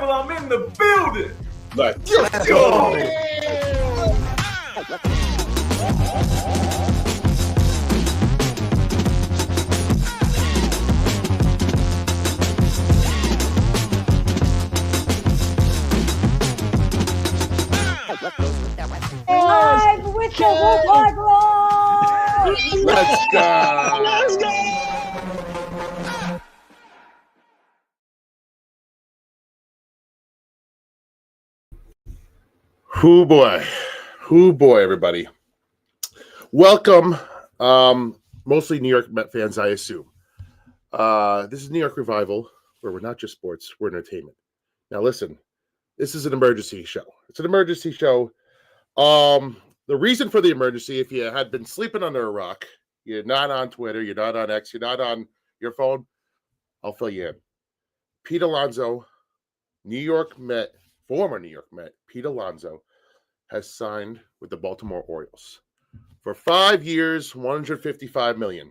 people. I'm in the building. Let's go. Live with the Wolfhard Roar! Let's go. Let's go. Hoo boy, everybody. Welcome, mostly New York Met fans, I assume. This is New York Revival, where we're not just sports, we're entertainment. Now listen, this is an emergency show. It's an emergency show. The reason for the emergency, if you had been sleeping under a rock, you're not on Twitter, you're not on X, you're not on your phone, I'll fill you in. Pete Alonso, former New York Met, Pete Alonso, has signed with the Baltimore Orioles for 5 years, $155 million.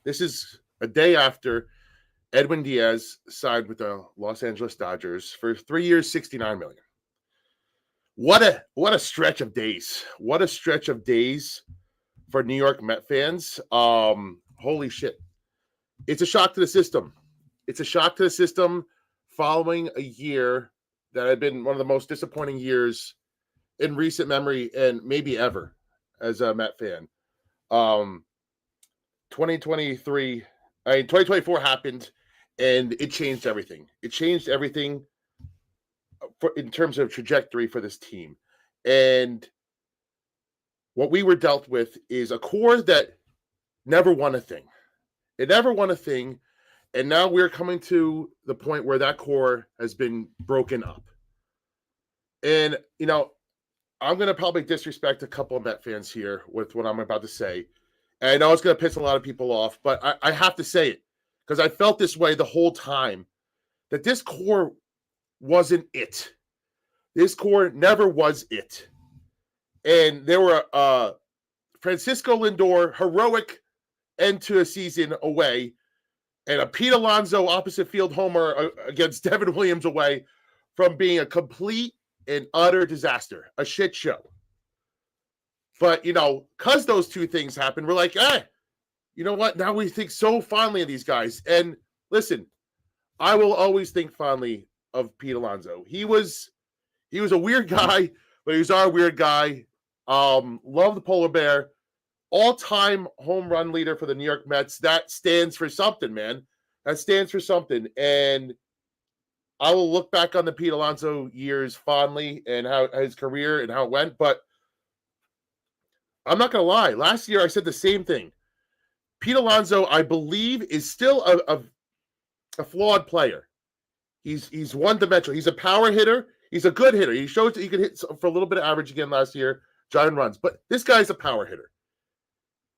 This is a day after Edwin Diaz signed with the Los Angeles Dodgers for 3 years, $69 million. What a stretch of days. What a stretch of days for New York Met fans. Holy shit. It's a shock to the system. It's a shock to the system following a year that had been one of the most disappointing years in recent memory and maybe ever as a Met fan. 2024 happened and it changed everything. It changed everything in terms of trajectory for this team. And what we were dealt with is a core that never won a thing. It never won a thing. And now we're coming to the point where that core has been broken up. And, I'm going to probably disrespect a couple of Met fans here with what I'm about to say. And I know it's going to piss a lot of people off, but I have to say it because I felt this way the whole time, that this core wasn't it. This core never was it. And there were Francisco Lindor, heroic end to a season away, and a Pete Alonso opposite field homer against Devin Williams away from being a complete and utter disaster, a shit show. But, because those two things happened, we're like, you know what? Now we think so fondly of these guys. And listen, I will always think fondly of Pete Alonso. He was a weird guy, but he was our weird guy. Love the polar bear. All-time home run leader for the New York Mets. That stands for something, man. That stands for something. And I will look back on the Pete Alonso years fondly and how his career and how it went. But I'm not going to lie. Last year, I said the same thing. Pete Alonso, I believe, is still a flawed player. He's one-dimensional. He's a power hitter. He's a good hitter. He showed that he could hit for a little bit of average again last year, giant runs. But this guy's a power hitter.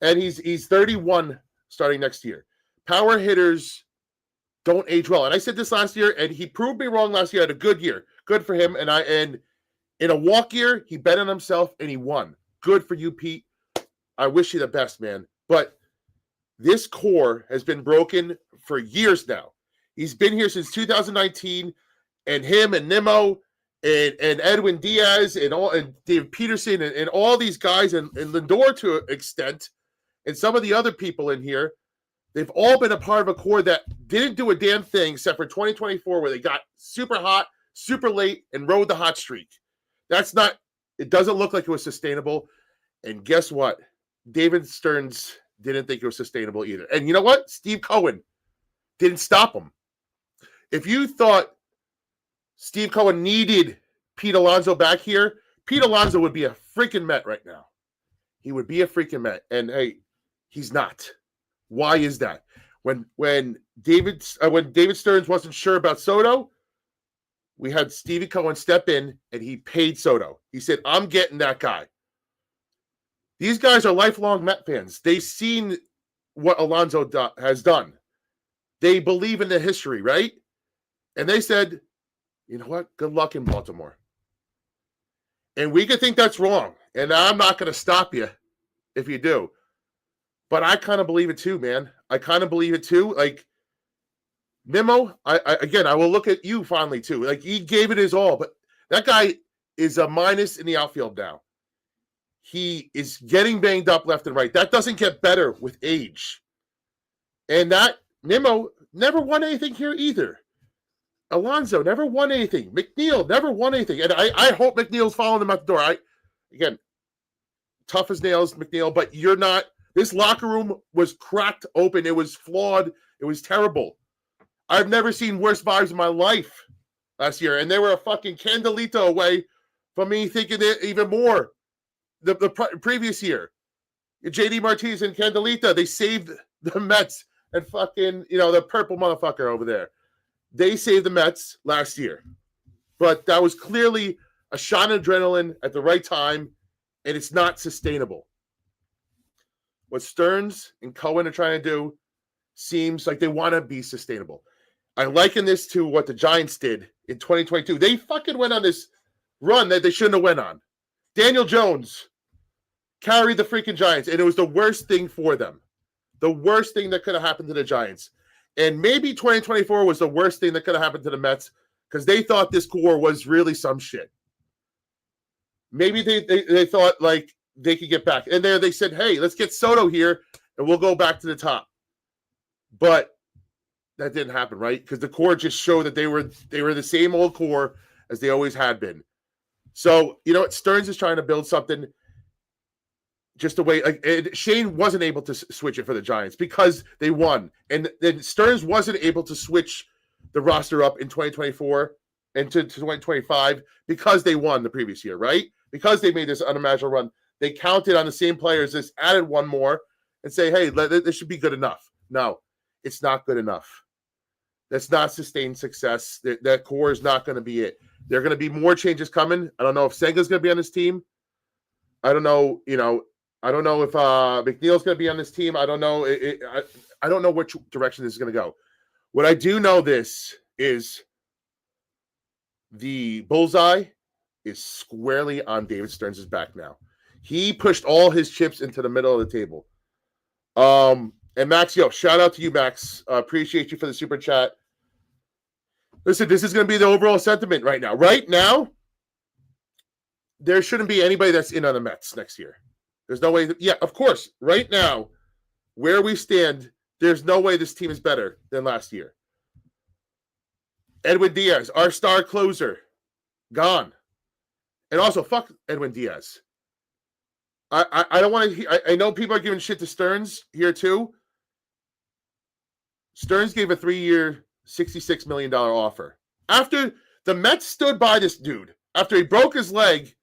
And he's 31 starting next year. Power hitters don't age well. And I said this last year, and he proved me wrong last year. Had a good year. Good for him. And in a walk year, he bet on himself and he won. Good for you, Pete. I wish you the best, man. But this core has been broken for years now. He's been here since 2019, and him and Nimmo and Edwin Diaz and Dave Peterson and all these guys and Lindor to an extent, and some of the other people in here, they've all been a part of a core that didn't do a damn thing except for 2024 where they got super hot, super late, and rode the hot streak. It doesn't look like it was sustainable. And guess what? David Stearns didn't think it was sustainable either. And you know what? Steve Cohen didn't stop him. If you thought Steve Cohen needed Pete Alonso back here, Pete Alonso would be a freaking Met right now. He would be a freaking Met. And hey, he's not. Why is that? When David Stearns wasn't sure about Soto, we had Stevie Cohen step in and he paid Soto. He said, I'm getting that guy. These guys are lifelong Met fans. They've seen what Alonso has done. They believe in the history, right? And they said, you know what? Good luck in Baltimore. And we could think that's wrong. And I'm not going to stop you if you do. But I kind of believe it too, man. I kind of believe it too. Like, Nimmo, I will look at you fondly too. Like, he gave it his all, but that guy is a minus in the outfield now. He is getting banged up left and right. That doesn't get better with age. And that Nimmo never won anything here either. Alonso never won anything. McNeil never won anything. And I hope McNeil's following them out the door. Again, tough as nails, McNeil, but you're not. This locker room was cracked open. It was flawed. It was terrible. I've never seen worse vibes in my life last year. And they were a fucking candelito away from me thinking it even more the previous year. JD Martinez and Candelita, they saved the Mets and fucking, the purple motherfucker over there. They saved the Mets last year. But that was clearly a shot of adrenaline at the right time, and it's not sustainable. What Stearns and Cohen are trying to do seems like they want to be sustainable. I liken this to what the Giants did in 2022. They fucking went on this run that they shouldn't have went on. Daniel Jones carried the freaking Giants, and it was the worst thing for them. The worst thing that could have happened to the Giants. And maybe 2024 was the worst thing that could have happened to the Mets because they thought this core was really some shit. Maybe they thought like they could get back. And there they said, hey, let's get Soto here, and we'll go back to the top. But that didn't happen, right? Because the core just showed that they were the same old core as they always had been. So, you know what? Stearns is trying to build something just the way Shane wasn't able to switch it for the Giants because they won. And then Stearns wasn't able to switch the roster up in 2024 and to 2025 because they won the previous year, right? Because they made this unimaginable run. They counted on the same players, just added one more and say, hey, this should be good enough. No, it's not good enough. That's not sustained success. That core is not going to be it. There are going to be more changes coming. I don't know if Senga's going to be on this team. I don't know, I don't know if McNeil's going to be on this team. I don't know. I don't know which direction this is going to go. What I do know this is the bullseye is squarely on David Stearns' back now. He pushed all his chips into the middle of the table. And Max, shout out to you, Max. Appreciate you for the super chat. Listen, this is going to be the overall sentiment right now. Right now, there shouldn't be anybody that's in on the Mets next year. There's no way. Of course. Right now, where we stand, there's no way this team is better than last year. Edwin Diaz, our star closer, gone. And also, fuck Edwin Diaz. I don't want to. I know people are giving shit to Stearns here too. Stearns gave a 3-year, $66 million offer. After the Mets stood by this dude, after he broke his leg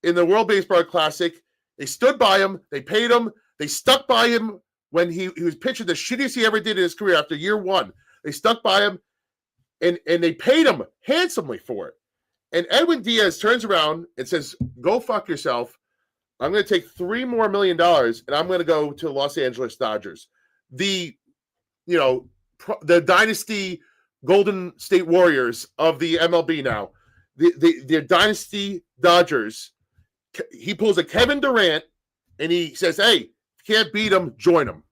in the World Baseball Classic, they stood by him, they paid him, they stuck by him when he was pitching the shittiest he ever did in his career after year one. They stuck by him, and they paid him handsomely for it. And Edwin Diaz turns around and says, go fuck yourself. I'm going to take $3 more million, and I'm going to go to the Los Angeles Dodgers. The dynasty Golden State Warriors of the MLB now. The dynasty Dodgers. He pulls a Kevin Durant, and he says, hey, if you can't beat him, join him.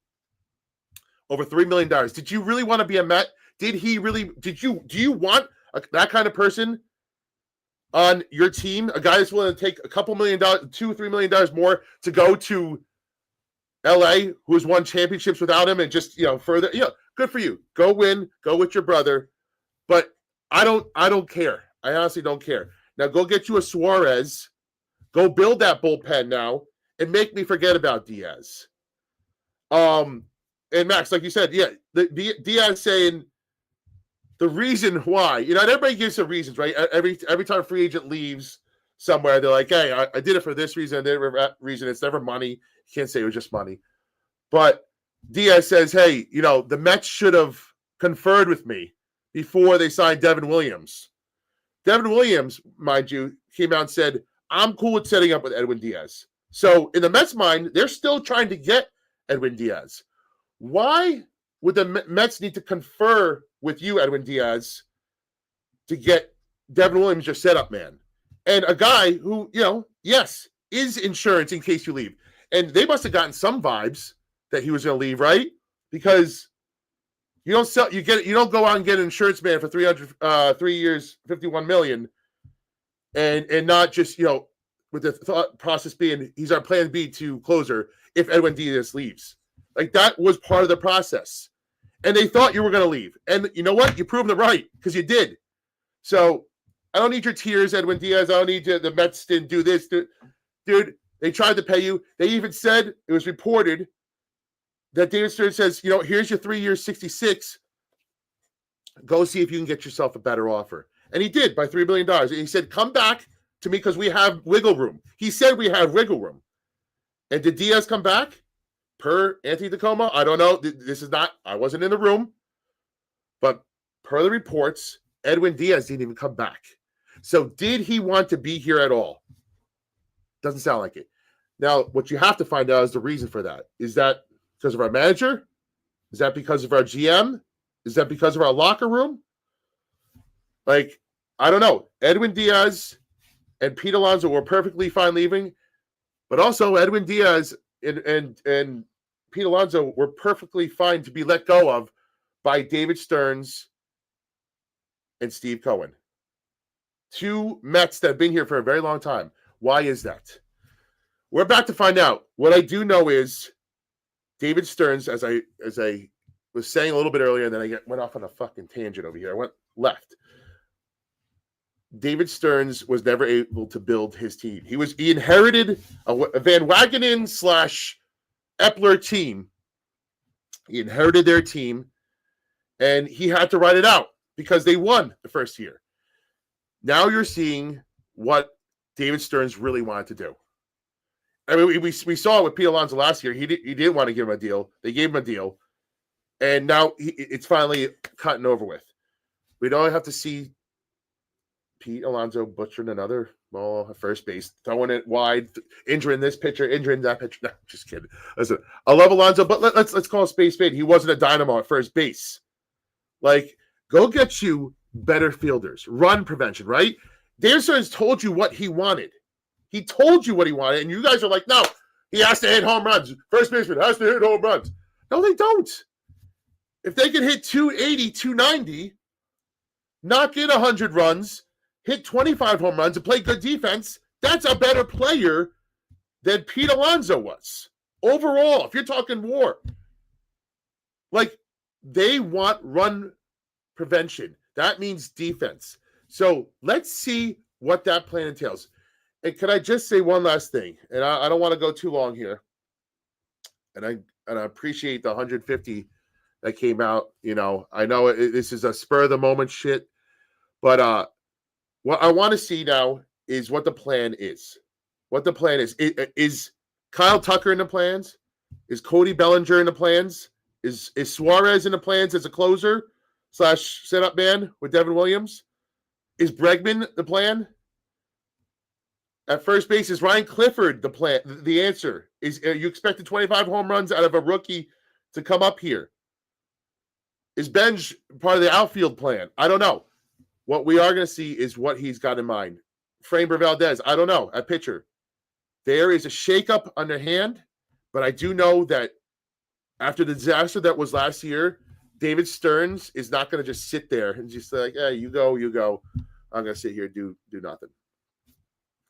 Over $3 million. Did you really want to be a Met? Do you want that kind of person on your team? A guy that's willing to take a couple $2 or $3 million more to go to LA, who has won championships without him, and just, further, good for you. Go win, go with your brother. But I don't care. I honestly don't care. Now go get you a Suarez. Go build that bullpen now and make me forget about Diaz. And Max, like you said, Diaz saying the reason why, and everybody gives some reasons, right? Every time a free agent leaves somewhere, they're like, hey, I did it for this reason, I did it for that reason. It's never money. You can't say it was just money. But Diaz says, hey, the Mets should have conferred with me before they signed Devin Williams. Devin Williams, mind you, came out and said, I'm cool with setting up with Edwin Diaz. So in the Mets' mind, they're still trying to get Edwin Diaz. Why would the Mets need to confer with you, Edwin Diaz, to get Devin Williams your setup man? And a guy who, yes, is insurance in case you leave. And they must have gotten some vibes that he was going to leave, right? Because, You don't sell. You don't go out and get an insurance man for 3 years, 51 million, and not just with the thought process being he's our plan B to closer if Edwin Diaz leaves. Like that was part of the process, and they thought you were going to leave. And you know what? You proved them right because you did. So I don't need your tears, Edwin Diaz. I don't need the Mets didn't do this, dude. They tried to pay you. They even said it was reported that David Stern says, here's your 3 years, 66. Go see if you can get yourself a better offer. And he did by $3 billion. And he said, come back to me because we have wiggle room. He said we have wiggle room. And did Diaz come back? Per Anthony Tacoma? I don't know. This is not, I wasn't in the room. But per the reports, Edwin Diaz didn't even come back. So did he want to be here at all? Doesn't sound like it. Now, what you have to find out is the reason for that. Is that because of our manager? Is that because of our GM? Is that because of our locker room? Like, I don't know. Edwin Diaz and Pete Alonso were perfectly fine leaving, but also Edwin Diaz and Pete Alonso were perfectly fine to be let go of by David Stearns and Steve Cohen. Two Mets that have been here for a very long time. Why is that? We're about to find out. What I do know is David Stearns, as I was saying a little bit earlier, and then I went off on a fucking tangent over here. I went left. David Stearns was never able to build his team. He inherited a Van Wagenen / Epler team. He inherited their team, and he had to write it out because they won the first year. Now you're seeing what David Stearns really wanted to do. I mean, we saw it with Pete Alonso last year. He didn't want to give him a deal. They gave him a deal. And now it's finally cutting over with. We don't have to see Pete Alonso butchering another ball at first base, throwing it wide, injuring this pitcher, injuring that pitcher. No, just kidding. Listen, I love Alonso, but let's call a spade. He wasn't a dynamo at first base. Like, go get you better fielders, run prevention, right? David Stearns told you what he wanted. He told you what he wanted, and you guys are like, no, he has to hit home runs. First baseman has to hit home runs. No, they don't. If they can hit 280, 290, knock in 100 runs, hit 25 home runs, and play good defense, that's a better player than Pete Alonso was. Overall, if you're talking WAR. Like, they want run prevention. That means defense. So let's see what that plan entails. And can I just say one last thing? And I don't want to go too long here. And I appreciate the 150 that came out. I know this is a spur of the moment shit. But what I want to see now is what the plan is. What the plan is. Is Kyle Tucker in the plans? Is Cody Bellinger in the plans? Is Suarez in the plans as a closer / setup man with Devin Williams? Is Bregman the plan? At first base, is Ryan Clifford the plan? The answer is: are you expected 25 home runs out of a rookie to come up here? Is Benj part of the outfield plan? I don't know. What we are going to see is what he's got in mind. Framber Valdez, I don't know. At pitcher, there is a shakeup on their hand, but I do know that after the disaster that was last year, David Stearns is not going to just sit there and just like, hey, you go. I'm going to sit here and do nothing.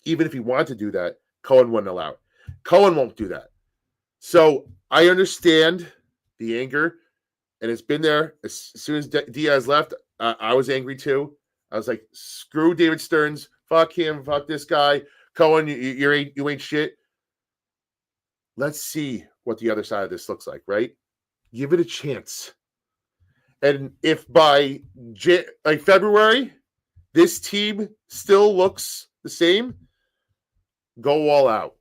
Even if he wanted to do that, Cohen wouldn't allow it. Cohen won't do that. So I understand the anger, and it's been there. As soon as Diaz left, I was angry too. I was like, screw David Stearns. Fuck him. Fuck this guy. Cohen, you ain't shit. Let's see what the other side of this looks like, right? Give it a chance. And if by February, this team still looks the same, go all out.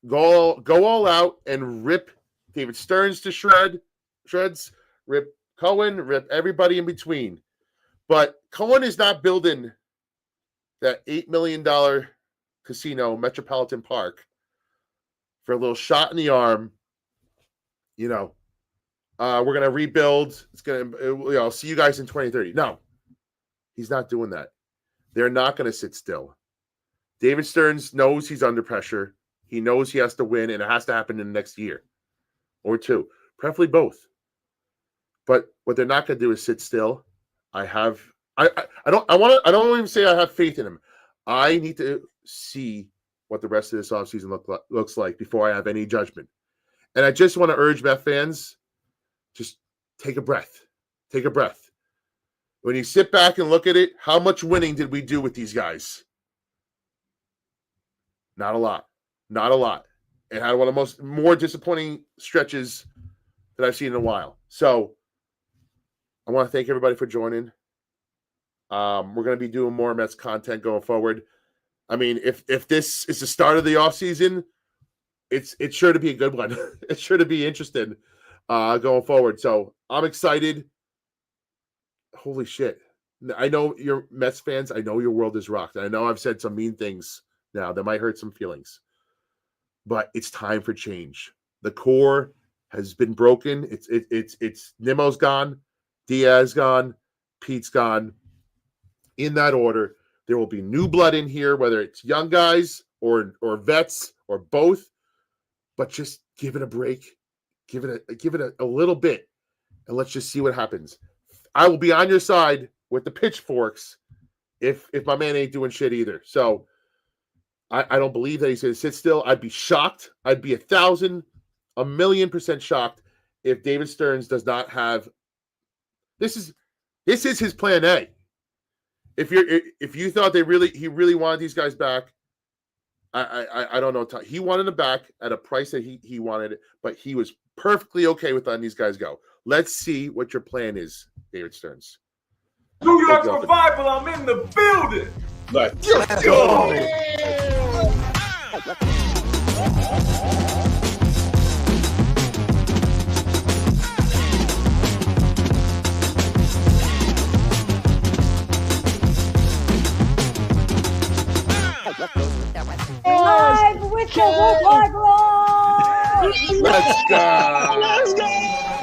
Go all out and rip David Stearns to shreds, rip Cohen, rip everybody in between. But Cohen is not building that $8 million casino, Metropolitan Park, for a little shot in the arm. We're going to rebuild. It's going to, I'll see you guys in 2030. No, he's not doing that. They're not going to sit still. David Stearns knows he's under pressure. He knows he has to win, and it has to happen in the next year or two, preferably both. But what they're not going to do is sit still. I don't even say I have faith in him. I need to see what the rest of this offseason looks like before I have any judgment. And I just want to urge Met fans, just take a breath. Take a breath. When you sit back and look at it, how much winning did we do with these guys? Not a lot. Not a lot. And had one of the more disappointing stretches that I've seen in a while. So I want to thank everybody for joining. We're going to be doing more Mets content going forward. I mean, if this is the start of the offseason, it's sure to be a good one. It's sure to be interesting going forward. So I'm excited. Holy shit. I know you're Mets fans. I know your world is rocked. I know I've said some mean things now that might hurt some feelings. But it's time for change. The core has been broken. It's Nimmo's gone, Diaz gone, Pete's gone. In that order, there will be new blood in here, whether it's young guys or vets or both. But just give it a break, give it a little bit, and let's just see what happens. I will be on your side with the pitchforks if my man ain't doing shit either. So I don't believe that he's going to sit still. I'd be shocked. I'd be 1,000,000% shocked if David Stearns does not have. This is his plan A. If you thought he really wanted these guys back, I don't know. He wanted them back at a price that he wanted it, but he was perfectly okay with letting these guys go. Let's see what your plan is, David Stearns. New York Survival, I'm in the building. Let's go. Live with the Woodlard Roll! go. Let's go.